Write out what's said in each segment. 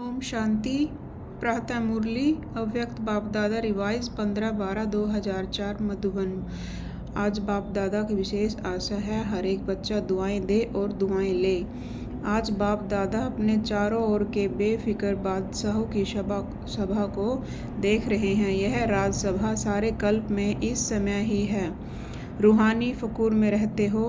ओम शांति। प्रातः मुरली अव्यक्त बाप दादा रिवाइज 15/12/2004 मधुबन। आज बाप दादा की विशेष आशा है हर एक बच्चा दुआएं दे और दुआएं ले। आज बाप दादा अपने चारों ओर के बेफिक्र बादशाहों की सभा को देख रहे हैं। यह राजसभा सारे कल्प में इस समय ही है। रूहानी फकूर में रहते हो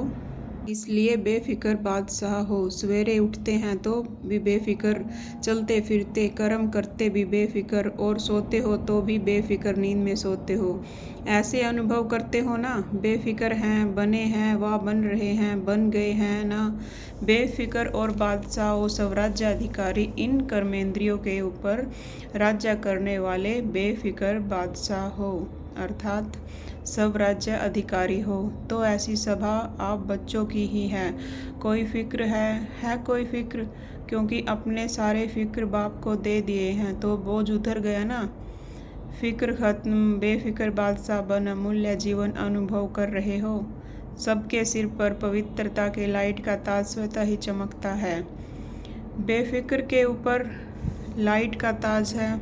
इसलिए बेफिक्र बादशाह हो। सवेरे उठते हैं तो भी बेफिक्र, चलते फिरते कर्म करते भी बेफिक्र और सोते हो तो भी बेफिक्र नींद में सोते हो। ऐसे अनुभव करते हो ना, बेफिक्र हैं, बने हैं व बन रहे हैं, बन गए हैं ना। बेफिक्र और बादशाह और स्वराज्य अधिकारी इन कर्मेंद्रियों के ऊपर राज्य करने वाले बेफिक्र बादशाह हो अर्थात सब राज्य अधिकारी हो। तो ऐसी सभा आप बच्चों की ही है। कोई फिक्र है कोई फिक्र, क्योंकि अपने सारे फिक्र बाप को दे दिए हैं तो बोझ उतर गया ना। फिक्र खत्म, बेफिक्र बादशाह बन अमूल्य जीवन अनुभव कर रहे हो। सबके सिर पर पवित्रता के लाइट का ताज स्वतः ही चमकता है। बेफिक्र के ऊपर लाइट का ताज है।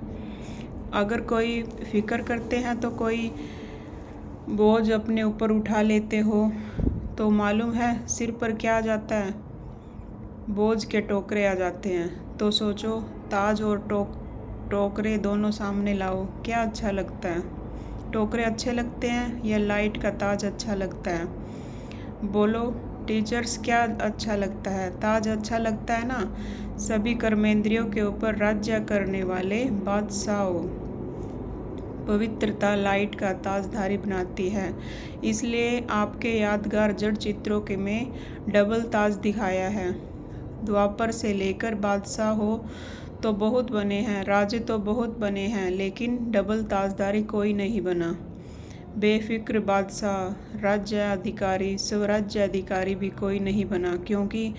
अगर कोई फिक्र करते हैं तो कोई बोझ अपने ऊपर उठा लेते हो तो मालूम है सिर पर क्या आ जाता है? बोझ के टोकरे आ जाते हैं। तो सोचो, ताज और टोकरे दोनों सामने लाओ, क्या अच्छा लगता है? टोकरे अच्छे लगते हैं या लाइट का ताज अच्छा लगता है? बोलो टीचर्स, क्या अच्छा लगता है? ताज अच्छा लगता है ना। सभी कर्मेंद्रियों के ऊपर राज्य करने वाले बादशाहों पवित्रता लाइट का ताजधारी बनाती है। इसलिए आपके यादगार जड़ चित्रों के में डबल ताज दिखाया है। द्वापर से लेकर बादशाह हो तो बहुत बने हैं, राजे तो बहुत बने हैं, लेकिन डबल ताजदारी कोई नहीं बना। बेफिक्र बादशाह, राज्य अधिकारी, स्वराज्य अधिकारी भी कोई नहीं बना, क्योंकि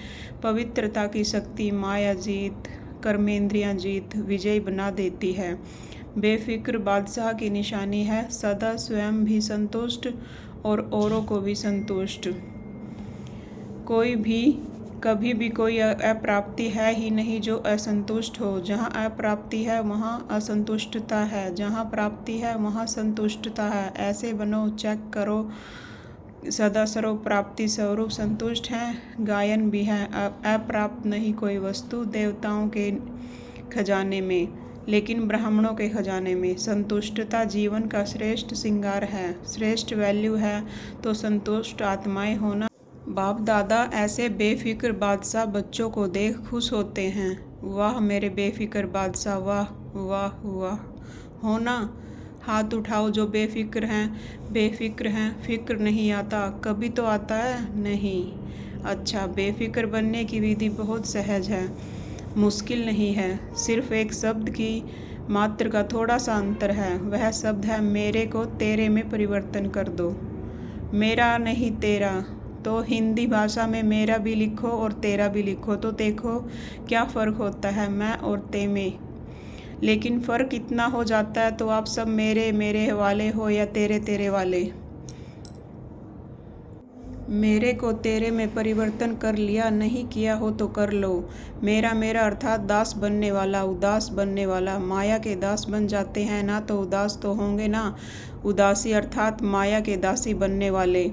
पवित्रता की शक्ति माया जीत, कर्मेंद्रियां जीत, विजय बना देती है। बेफिक्र बादशाह की निशानी है सदा स्वयं भी संतुष्ट और औरों को भी संतुष्ट। कोई भी कभी भी कोई अप्राप्ति है ही नहीं जो असंतुष्ट हो। जहाँ अप्राप्ति है वहाँ असंतुष्टता है, जहाँ प्राप्ति है वहाँ संतुष्टता है। ऐसे बनो, चेक करो। सदा सर्व प्राप्ति स्वरूप संतुष्ट हैं, गायन भी है। अप्राप्त नहीं कोई वस्तु देवताओं के खजाने में, लेकिन ब्राह्मणों के खजाने में। संतुष्टता जीवन का श्रेष्ठ श्रृंगार है, श्रेष्ठ वैल्यू है। तो संतुष्ट आत्माएं होना। बाप दादा ऐसे बेफिक्र बादशाह बच्चों को देख खुश होते हैं। वाह मेरे बेफिक्र बादशाह, वाह वाह वाह। हो ना? हाथ उठाओ जो बेफिक्र हैं। बेफिक्र हैं, फिक्र नहीं आता, कभी तो आता है नहीं। अच्छा, बेफिक्र बनने की विधि बहुत सहज है, मुश्किल नहीं है। सिर्फ एक शब्द की मात्र का थोड़ा सा अंतर है। वह शब्द है मेरे को तेरे में परिवर्तन कर दो। मेरा नहीं तेरा। तो हिंदी भाषा में मेरा भी लिखो और तेरा भी लिखो तो देखो क्या फ़र्क होता है मैं और ते में। लेकिन फ़र्क इतना हो जाता है तो आप सब मेरे मेरे वाले हो या तेरे तेरे वाले। मेरे को तेरे में परिवर्तन कर लिया, नहीं किया हो तो कर लो। मेरा मेरा अर्थात दास बनने वाला, उदास बनने वाला। माया के दास बन जाते हैं ना तो उदास तो होंगे ना। उदासी अर्थात माया के दासी बनने वाले।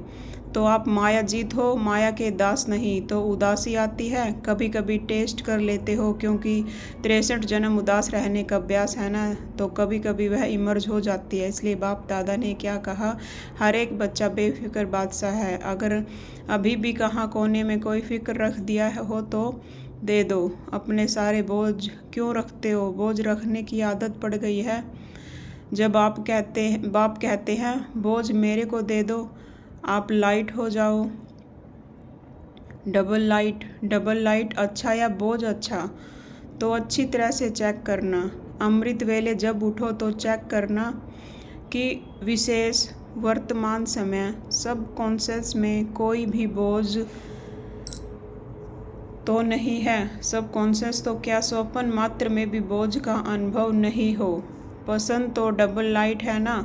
तो आप माया जीत हो, माया के दास नहीं। तो उदासी आती है, कभी कभी टेस्ट कर लेते हो, क्योंकि 63 जन्म उदास रहने का अभ्यास है ना, तो कभी कभी वह इमर्ज हो जाती है। इसलिए बाप दादा ने क्या कहा, हर एक बच्चा बेफिक्र बादशाह है। अगर अभी भी कहाँ कोने में कोई फिक्र रख दिया हो तो दे दो। अपने सारे बोझ क्यों रखते हो? बोझ रखने की आदत पड़ गई है। जब बाप कहते हैं बोझ मेरे को दे दो, आप लाइट हो जाओ। डबल लाइट अच्छा या बोझ अच्छा? तो अच्छी तरह से चेक करना। अमृत वेले जब उठो तो चेक करना कि विशेष वर्तमान समय सब कॉन्शियस में कोई भी बोझ तो नहीं है। सब कॉन्शियस तो क्या स्वप्न मात्र में भी बोझ का अनुभव नहीं हो। पसंद तो डबल लाइट है ना।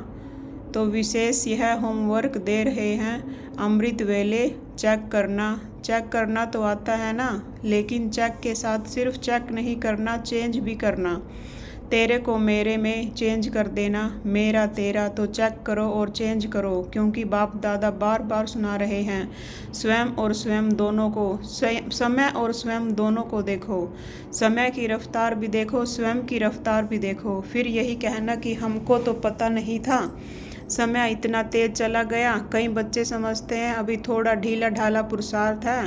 तो विशेष यह होमवर्क दे रहे हैं, अमृत वेले चेक करना चेक करना तो आता है ना, लेकिन चेक के साथ सिर्फ चेक नहीं करना, चेंज भी करना। तेरे को मेरे में चेंज कर देना, मेरा तेरा तो चेक करो और चेंज करो, क्योंकि बाप दादा बार बार सुना रहे हैं। स्वयं और स्वयं दोनों को, समय और स्वयं दोनों को देखो। समय की रफ्तार भी देखो, स्वयं की रफ्तार भी देखो। फिर यही कहना कि हमको तो पता नहीं था, समय इतना तेज चला गया। कई बच्चे समझते हैं अभी थोड़ा ढीला ढाला पुरुषार्थ है,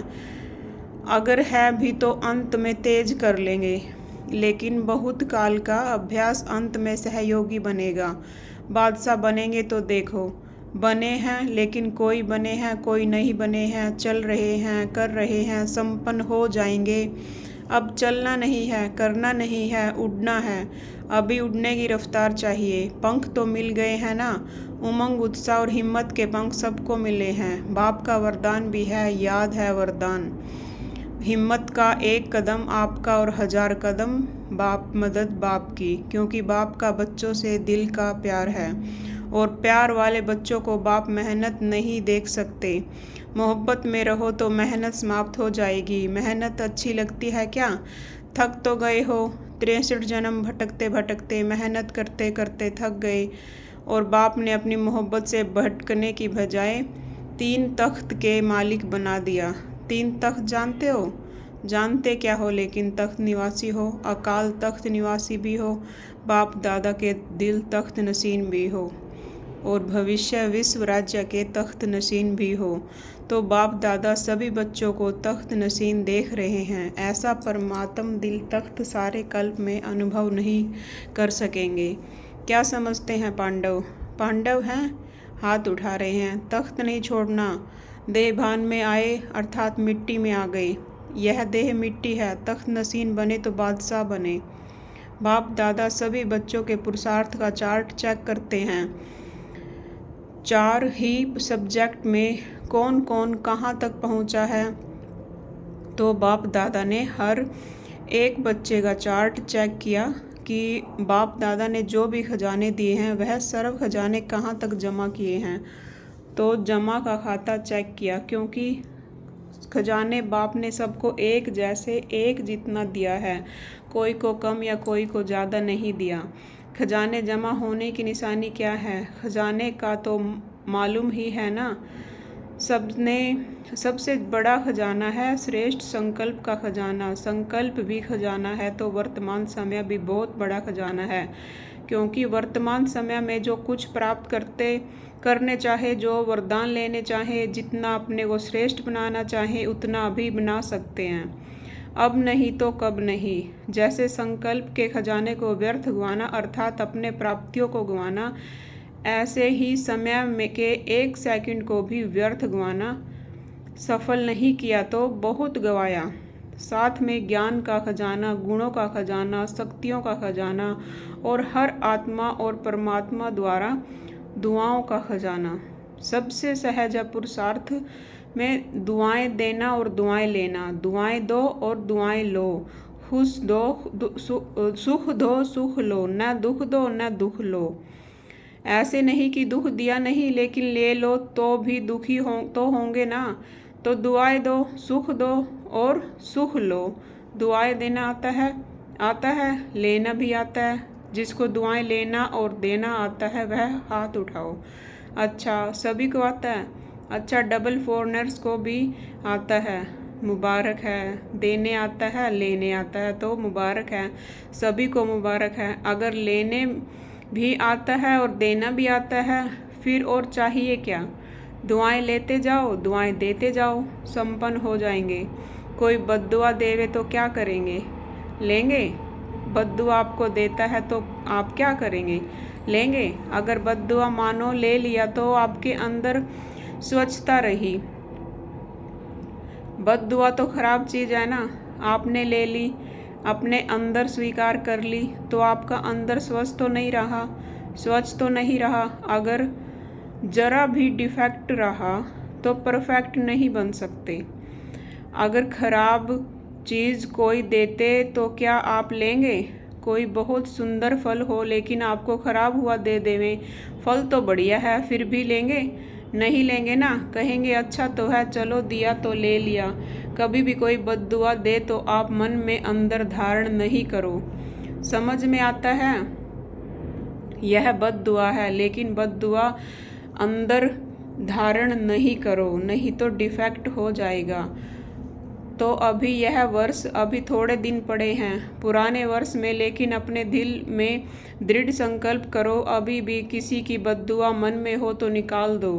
अगर है भी तो अंत में तेज कर लेंगे, लेकिन बहुत काल का अभ्यास अंत में सहयोगी बनेगा। बादशाह बनेंगे तो देखो, बने हैं, लेकिन कोई बने हैं कोई नहीं बने हैं, चल रहे हैं कर रहे हैं, संपन्न हो जाएंगे। अब चलना नहीं है, करना नहीं है, उड़ना है। अभी उड़ने की रफ्तार चाहिए। पंख तो मिल गए हैं ना, उमंग उत्साह और हिम्मत के पंख सबको मिले हैं। बाप का वरदान भी है, याद है वरदान। हिम्मत का एक कदम आपका और 1000 कदम बाप, मदद बाप की, क्योंकि बाप का बच्चों से दिल का प्यार है, और प्यार वाले बच्चों को बाप मेहनत नहीं देख सकते। मोहब्बत में रहो तो मेहनत समाप्त हो जाएगी। मेहनत अच्छी लगती है क्या? थक तो गए हो, 63 जन्म भटकते भटकते, मेहनत करते करते थक गए, और बाप ने अपनी मोहब्बत से भटकने की बजाय 3 तख्त के मालिक बना दिया। 3 तख्त जानते हो? जानते क्या हो, लेकिन तख्त निवासी हो। अकाल तख्त निवासी भी हो, बाप दादा के दिल तख्त नशीन भी हो, और भविष्य विश्व राज्य के तख्त नशीन भी हो। तो बाप दादा सभी बच्चों को तख्त नशीन देख रहे हैं। ऐसा परमात्म दिल तख्त सारे कल्प में अनुभव नहीं कर सकेंगे। क्या समझते हैं पांडव? पांडव हैं, हाथ उठा रहे हैं। तख्त नहीं छोड़ना। देह भान में आए अर्थात मिट्टी में आ गए। यह देह मिट्टी है, तख्त नसीन बने तो बादशाह बने। बाप दादा सभी बच्चों के पुरुषार्थ का चार्ट चेक करते हैं। 4 ही सब्जेक्ट में कौन कौन कहाँ तक पहुँचा है, तो बाप दादा ने हर एक बच्चे का चार्ट चेक किया कि बाप दादा ने जो भी खजाने दिए हैं वह सर्व खजाने कहाँ तक जमा किए हैं। तो जमा का खाता चेक किया, क्योंकि खजाने बाप ने सबको एक जैसे एक जितना दिया है, कोई को कम या कोई को ज़्यादा नहीं दिया। खजाने जमा होने की निशानी क्या है? खजाने का तो मालूम ही है ना, सबसे बड़ा खजाना है श्रेष्ठ संकल्प का खजाना। संकल्प भी खजाना है तो वर्तमान समय भी बहुत बड़ा खजाना है, क्योंकि वर्तमान समय में जो कुछ प्राप्त करने चाहे, जो वरदान लेने चाहे, जितना अपने को श्रेष्ठ बनाना चाहे, उतना अभी बना सकते हैं। अब नहीं तो कब नहीं। जैसे संकल्प के खजाने को व्यर्थ गंवाना अर्थात अपने प्राप्तियों को गंवाना, ऐसे ही समय में के 1 सेकंड को भी व्यर्थ गंवाना। सफल नहीं किया तो बहुत गंवाया। साथ में ज्ञान का खजाना, गुणों का खजाना, शक्तियों का खजाना, और हर आत्मा और परमात्मा द्वारा दुआओं का खजाना। सबसे सहज पुरुषार्थ में दुआएं देना और दुआएं लेना। दुआएं दो और दुआएं लो। खुश दो, सुख दो सुख लो, न दुख दो न दुख लो। ऐसे नहीं कि दुख दिया नहीं लेकिन ले लो तो भी दुखी तो होंगे ना। तो दुआएं दो, सुख दो और सुख लो। दुआएं देना आता है, लेना भी आता है। जिसको दुआएं लेना और देना आता है वह हाथ उठाओ। अच्छा, सभी को आता है? अच्छा, डबल फॉरनर्स को भी आता है, मुबारक है। देने आता है, लेने आता है, तो मुबारक है, सभी को मुबारक है। अगर लेने भी आता है और देना भी आता है, फिर और चाहिए क्या? दुआएं लेते जाओ, दुआएं देते जाओ, संपन्न हो जाएंगे। कोई बद्दुआ देवे तो क्या करेंगे? लेंगे? बद्दुआ आपको देता है तो आप क्या करेंगे? लेंगे? अगर बद्दुआ मानो ले लिया तो आपके अंदर स्वच्छता रही। बद्दुआ तो खराब चीज़ है ना, आपने ले ली, अपने अंदर स्वीकार कर ली, तो आपका अंदर स्वच्छ तो नहीं रहा, स्वच्छ तो नहीं रहा। अगर जरा भी डिफेक्ट रहा तो परफेक्ट नहीं बन सकते। अगर खराब चीज़ कोई देते तो क्या आप लेंगे? कोई बहुत सुंदर फल हो लेकिन आपको खराब हुआ दे देवे, फल तो बढ़िया है फिर भी लेंगे? नहीं लेंगे ना, कहेंगे अच्छा तो है, चलो दिया तो ले लिया। कभी भी कोई बद्दुआ दे तो आप मन में अंदर धारण नहीं करो। समझ में आता है? यह बद्दुआ है, लेकिन बद्दुआ अंदर धारण नहीं करो, नहीं तो डिफेक्ट हो जाएगा। तो अभी यह वर्ष, अभी थोड़े दिन पड़े हैं पुराने वर्ष में, लेकिन अपने दिल में दृढ़ संकल्प करो, अभी भी किसी की बद्दुआ मन में हो तो निकाल दो,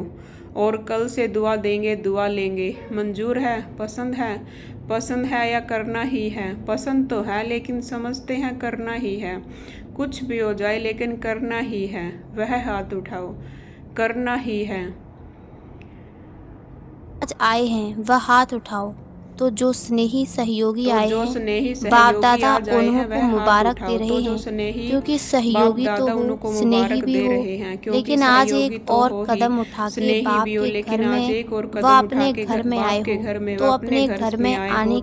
और कल से दुआ देंगे, दुआ लेंगे। मंजूर है? पसंद है? पसंद है या करना ही है? पसंद तो है, लेकिन समझते हैं करना ही है। कुछ भी हो जाए लेकिन करना ही है। वह हाथ उठाओ। करना ही है। आज आए हैं वह हाथ उठाओ। तो जो स्नेही सहयोगी आए हैं, बाप दादा उन्हों को मुबारक दे रहे हैं, क्योंकि सहयोगी तो हो, स्नेही भी हो, लेकिन आज एक और कदम उठा के बाप के घर में व अपने घर में आए हो, तो अपने घर में आने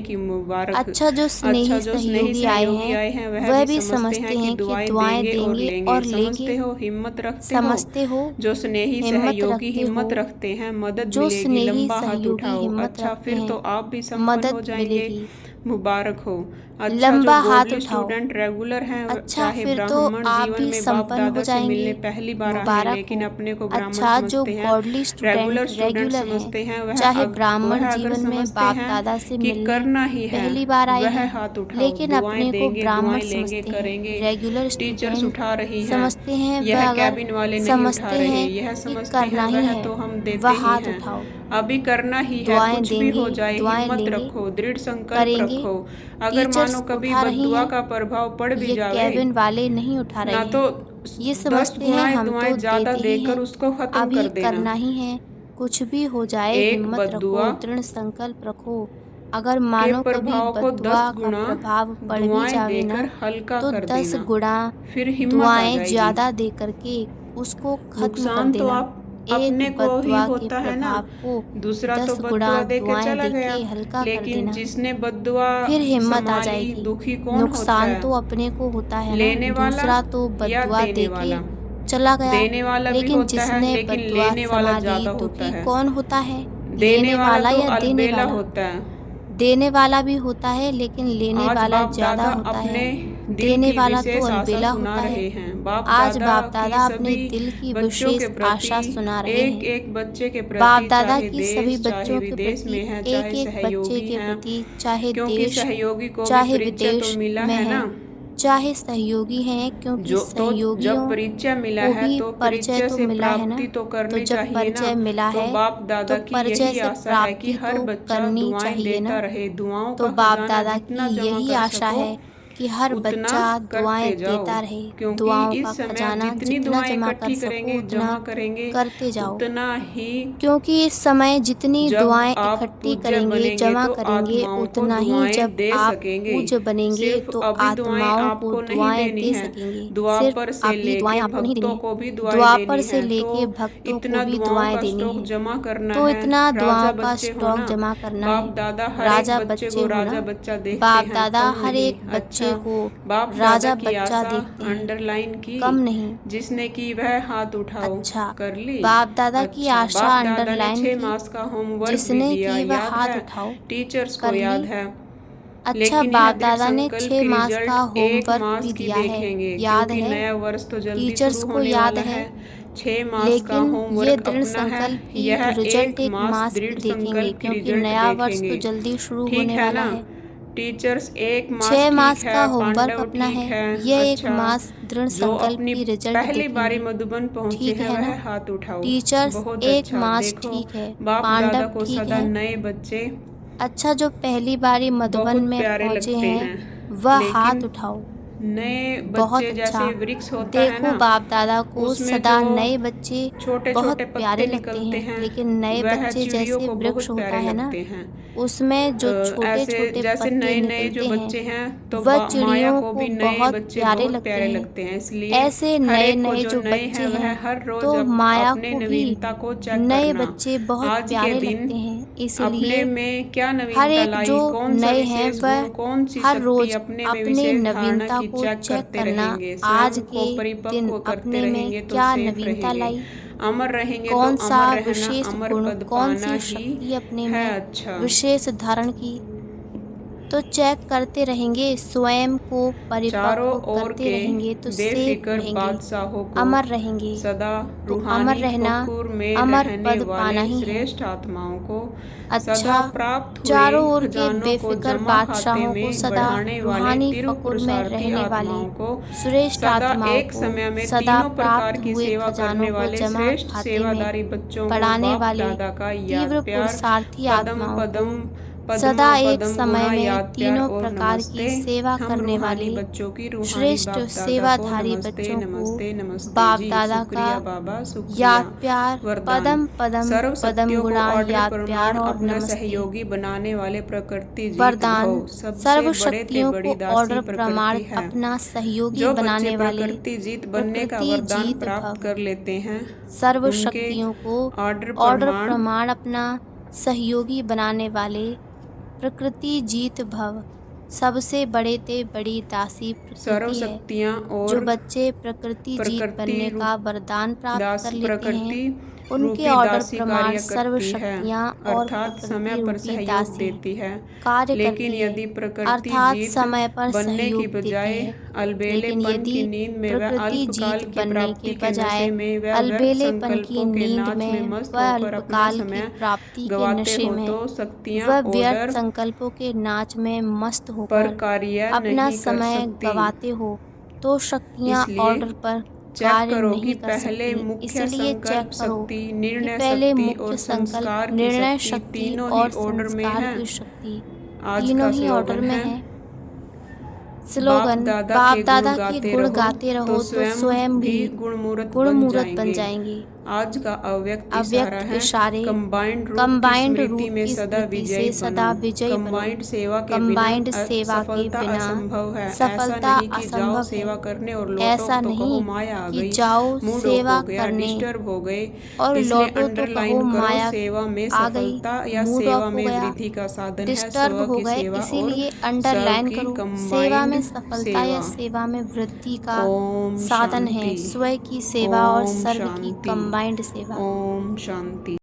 की मुबारक है। अच्छा, जो स्नेही सहयोगी आए हैं वह भी समझते हैं कि दुआएं देंगे और लेंगे। हिम्मत रखते समझते हो? जो स्नेही सहयोगी हिम्मत रखते हैं, मदद मिलेगी। लंबा हाथ उठाओ। अच्छा, फिर तो आप भी संपन्न हो जाएंगे। मुबारक हो। अच्छा, लंबा जो हाथ गोल्ड उठाओ। स्टूडेंट रेगुलर हैं, अच्छा, चाहे फिर तो ब्राह्मण आप जीवन भी में बाप संपन्न दादा हो से मिलने जाएंगे। पहली बार आए हैं, मुबारक लेकिन हो। अपने को ब्राह्मण अच्छा, जो समझते हैं, गॉडली रेगुलर स्टूडेंट रेगुलर समझते हैं, हैं, चाहे ब्राह्मण वह अगर जीवन में समझते बाप हैं दादा से कि मिलने करना ही है, पहली बार आए वह हैं, हाथ उठाओ। लेकिन दुआएं अपने को देंगे, ब्राह्मण दुआएं लेंगे, समझते हैं। करेंगे। रेगुलर टीचर्स स्टूडेंट उठा रही हैं, समझते हैं वह यह अगर कैबिन वाले नहीं उठा समझते रहे, हैं यह कि समझते करना हैं ही वह है, तो हम देते वह ही हाथ हैं। उठाओ। अभी करना ही है, दुआएं कुछ भी हो देंगे, जाए दुआएं हिम्मत लेंगे, रखो, दृढ़ संकल्प करेंगे। रखो। अगर मानो टीचर्स कभी उठा रही बद्दुआ हैं, का प्रभाव पड़ भी ये जावे कैबिन वाले नहीं उठा ना, रहे तो हैं। ये 10 समझते हैं गुना हम दुआएं तो ज्यादा देते ही देकर हैं, उसको खत्म अभी कर देना। करना ही है। कुछ भी हो जाए एक हिम्मत बद्दुआ रखो, दृढ़ संकल्प रखो। अगर के मानो कभी प्रभाव को 10 बद्दुआ का गुना प्रभाव पड़ भी दुआएं जावे ना, देकर हल्का तो कर 10 देना, गुना फिर हिम्मत आ दुआएं जाएगी। ज्यादा दे करके उसको खत्म कर नुकसान तो देना। आप एक अपने को ही बद्दुआ के होता है ना, प्रभाव को दूसरा तो 10 गुना बद्दुआ दे के दुआएं चला दे गया, के हल्का कर लेकिन देना, जिसने बद्दुआ फिर हिम्मत आ संभाली, जाएगी। दुखी कौन होता नुकसान है? तो अपने को होता है ना, लेने वाला दूसरा तो या बद्दुआ देने दे के वाला? चला गया। देने वाला भी लेकिन होता है, जिसने लेकिन बद्दुआ लेने वाला संभाली, ज्यादा होता दुखी है। कौन होता है? देने लेने वाला वाला तो या देने अलबेला वाला? होता है। देने वाला भी होता है, लेकिन लेने आज वाला बाप ज्यादा दादा होता अपने है। दिल देने की वाला तो विशेष आशा अलबेला सुना होता है। रहे हैं। बाप आज दादा बाप की दादा अपने सभी दिल की बच्चों के विशेष प्रति, आशा सुना रहे एक हैं। एक बच्चे के बाप प्रति, दादा चाहे की सभी देश चाहे बच्चों के विदेश प्रति, में है, एक चाहे एक बच्चे सहयोगी के हैं, प्रति, चाहे क्योंकि देश सहयोगी को भी चाहे परिचय तो विदेश मिला में है है, ना। चाहे सहयोगी हैं, क्योंकि जो तो जब सहयोगियों परिचय मिला को है भी तो परिचय परिचय तो से मिला है प्राप्ति ना। तो तो करनी जब चाहिए ना। परिचय मिला तो है बाप तो दादा की परिचय यही से आशा है कि प्राप्ति हर तो बच्चा करनी दुआएं चाहिए देता ना। रहे, दुआओं तो का बाप खजाना दादा की जितना जमा यही कर आशा सको है कि हर उतना बच्चा दुआएं करते जाओ, देता रहे। क्योंकि दुआओं का इस समय आप खजाना जितनी जितना दुआएं जमा कर इकट्ठी सको करेंगे, उतना जमा करेंगे, करते जाओ, उतना ही क्योंकि इस समय जितनी जब दुआएं आप इकट्ठी पूज्य करेंगे, बनेंगे जमा तो करेंगे, आत्माओं को उतना ही दुआएं जब दे आप सकेंगे। पूज्य बनेंगे सिर्फ तो अभी दुआएं आत्माओं को आपको नहीं दुआएं देनी दे है, सकेंगे। सिर्फ द्वापर से अभी दुआएं लेके आपको नहीं देनी भक्तों है, को भी दुआएं द्वापर देनी से है। तो लेके भक्तों को इतना भी दुआओं दुआएं का देनी स्टॉक है। जमा करना तो है। इतना राजा दुआओं का बच्चे हो स्टॉक ना, जमा करना बाप है। दादा हर एक राजा बच्चे बच्चे को हो राजा ना, बच्चा देखते बाप हैं, दादा कम हर नहीं। एक बच्चे अच्छा, को बाप दादा राजा की बच्चा आशा देखते हैं, अंडरलाइन की, कम नहीं। जिसने की वह हाथ उठाओ। अच्छा, कर ली? बाप दादा की अच्छा, आशा बाप दादा ने अंडरलाइन 6 की, मास का होमवर्क भी जिसने दिया, की वह याद हाथ है? उठाओ। टीचर्स को कर याद ली? है। अच्छा, लेकिन यह बाप दृढ़ दादा ने संकल्प 6 की मास का रिजल्ट 1 होमवर्क मास भी की दिया है, देखेंगे, याद क्योंकि है? नया वर्ष तो जल्दी टीचर्स शुरू को होने याद वाला है, है। 6 मास का लेकिन ये होमवर्क दृढ़ अपना है, संकल्प की यह रिजल्ट 1 एक मास मास की दृढ़ देखेंगे, संकल्प की क्योंकि रिजल्ट नया वर्ष तो देखेंगे। जल्दी शुरू ठीक होने है वाला ना? है। टीचर्स 1 मास 6 ठीक मास है, का होमवर्क पांडव अपना ठीक है, है। ये एक अच्छा, मास दृढ़ जो संकल्प अपनी की रिजल्ट पहली बारी देखेंगे। मधुबन पहुंचे ठीक हैं है वह ना? हाथ उठाओ। टीचर्स बहुत एक अच्छा। मास देखो, ठीक है, बाप दादा पांडव को ठीक सदा है। नए बच्चे अच्छा, जो पहली बारी मधुबन बहुत में प्यारे पहुंचे लगते हैं, हैं, वह हाथ लेकिन उठाओ। नए बहुत बच्चे अच्छा। जैसे वृक्ष होता है देखो, ना, बाप दादा को उसमें जो सदा नए बच्चे छोटे बहुत छोटे प्यारे पत्ते लगते निकलते हैं, हैं, लेकिन नए वह बच्चे चिड़ियों जैसे को वृक्ष बहुत होता प्यारे है ना, लगते हैं। उसमें जो छोटे ऐसे छोटे जैसे पत्ते नए नए जो निकलते हैं, बच्चे हैं तो वह माया चिड़ियों को को भी नए बहुत बच्चे प्यारे बहुत लगते प्यारे हैं। लगते हैं। इसलिए ऐसे हर नए एक को नए जो जो नए बच्चे हैं वह हैं, हर रोज तो माया अपने को भी नवीनता को चेक नए करना। बच्चे बहुत आज के प्यारे दिन लगते हैं, अपने इसलिए में क्या हर नवीनता एक जो लाई, कौन सा नए हैं विशेष वह गुण, कौन सी हर शक्ति रोज अपने में अपने विशेष धारणा नवीनता की को चेक चेक करते करना, रहेंगे। आज स्वयं के को दिन परिपक्व करते अपने में रहेंगे तो क्या सेफ नवीनता रहेंगे। लाई। अमर रहेंगे कौन तो सा अमर रहना, विशेष अमर गुण, पद कौन पाना सी ही शक्ति अपने है में अच्छा। विशेष धारण की, तो चेक करते रहेंगे, स्वयं को चारों परिपक्व ओर करते के रहेंगे तो सेफ बेफिक्र रहेंगे, बादशाहों को अमर रहेंगे। सदा तो अमर रूहानी रहना, फखुर में अमर रहने पद वाले पाना ही है। श्रेष्ठ आत्माओं को अच्छा, सदा प्राप्त हुए चारों ओर के खजानों को बेफिक्र जमा खाते बादशाहों को में सदा बढ़ाने वाले रूहानी तिरु फकुर में पुरुषार्थी रहने वाले आत्माओं को श्रेष्ठ सदा आत्माओं एक को समय में सदा तीनों प्रकार प्राप्त की हुए सेवा खजानों करने को वाले जमा श्रेष्ठ खाते सेवादारी में बच्चों को बढ़ाने बाप वाले दादा का याद तीव्र प्यार पुरुषार्थी पदम आत्माओं पदम को सदा पद्मा एक पदम समय गुणा में याद प्यार तीनों और प्रकार नमस्ते। की सेवा हम करने रूहानी वाले बच्चों की रूहानी श्रेष्ठ बाप दादा को सेवाधारी नमस्ते बच्चों को नमस्ते नमस्ते बाप जी। दादा का शुक्रिया बाबा, शुक्रिया। याद प्यार वरदान, पदम पदम सर्व पदम सत्यों को गुणा ऑर्डर याद प्रमाण प्यार और अपना नमस्ते। सहयोगी बनाने वाले प्रकृति जीत वरदान, भव, सबसे सर्व बड़े ते शक्तियों बड़ी को दासी ऑर्डर प्रमाण प्रकृति है। अपना सहयोगी जो बनाने बच्चे वाले प्रकृति जीत बनने का प्रकृति वरदान जीत प्राप्त भव, कर लेते हैं, सर्व उनके शक्तियों को ऑर्डर ऑर्डर प्रमाण प्रमाण अपना सहयोगी बनाने वाले प्रकृति जीत भव, सबसे बड़े ते बड़ी दासी सर्व प्रकृति है। शक्तियाँ जो और बच्चे प्रकृति जीत प्रकृति बनने का वरदान प्राप्त दास कर लेते प्रकृति हैं, उनके रूपी ऑर्डर दासी प्रमाण कार्य सर्व करती है, शक्तियाँ और अर्थात समय प्रकृति पर रूपी सहयोग दासी देती है। कार्य लेकिन करती है, यदि प्रकृति अर्थात जीत समय पर बनने की सहयोग देती बजाय है। लेकिन अलबेलेपन यदि की नींद में व प्रकृति अल्पकाल जीत की बनने प्राप्ति के के बजाय नशे में व व्यर्थ अलबेलेपन की संकल्पों के नींद नाच में में मस्त व होकर अपना अल्पकाल की समय प्राप्ति के गवाते नशे हो में तो शक्तियाँ व व्यर्थ ऑर्डर संकल्पों के नाच में मस्त पर होकर कार्य अपना नहीं कर समय सकती। गवाते हो तो शक्तियाँ इसलिए ऑर्डर पर चेक कार्य करो नहीं कि कर पहले सकती। मुख्य इसलिए चेक संकल्प करो शक्ति, कि निर्णय पहले शक्ति मुख्य और संकल्प, संस्कार की निर्णय शक्ति शक्ति तीनों ही और ऑर्डर में संस्कार है। की शक्ति आज तीनों का ही ऑर्डर स्लोगन में है, है। बाप स्लोगन, दादा बाप के दादा गुण के गाते गुण रहो गाते रहो तो तो स्वयं भी गुणमूर्त गुणमूर्त बन जाएंगे। आज का अव्यक्त इशारा अव्यक्त है, इशारे, कंबाइंड कंबाइंड रूप रूप में की सदा स्मृति विजयी से सदा बनो। विजयी बनो। कंबाइंड सेवा के बिना कंबाइंड सेवा के सफलता बिना असंभव है। ऐसा सफलता नहीं कि जाओ असंभव सेवा है। करने और लौटो ऐसा तो कहो नहीं माया आ कि गई, जाओ मूड ऑफ सेवा हो गया, करने डिस्टर्ब हो गए। और इसलिए लौटो तो कहो अंडरलाइन करो, माया सेवा में आ गई, सफलता या मूड सेवा ऑफ हो में गया, वृद्धि का साधन है डिस्टर्ब स्व हो की गए। सेवा और इसीलिए सर्व अंडरलाइन की करो, सेवा में कंबाइंड सफलता या सेवा। सेवा में वृद्धि का ओम साधन है शांति, स्व की सेवा और ओम सर्व की शांति, कंबाइंड सेवा। ओम शांति।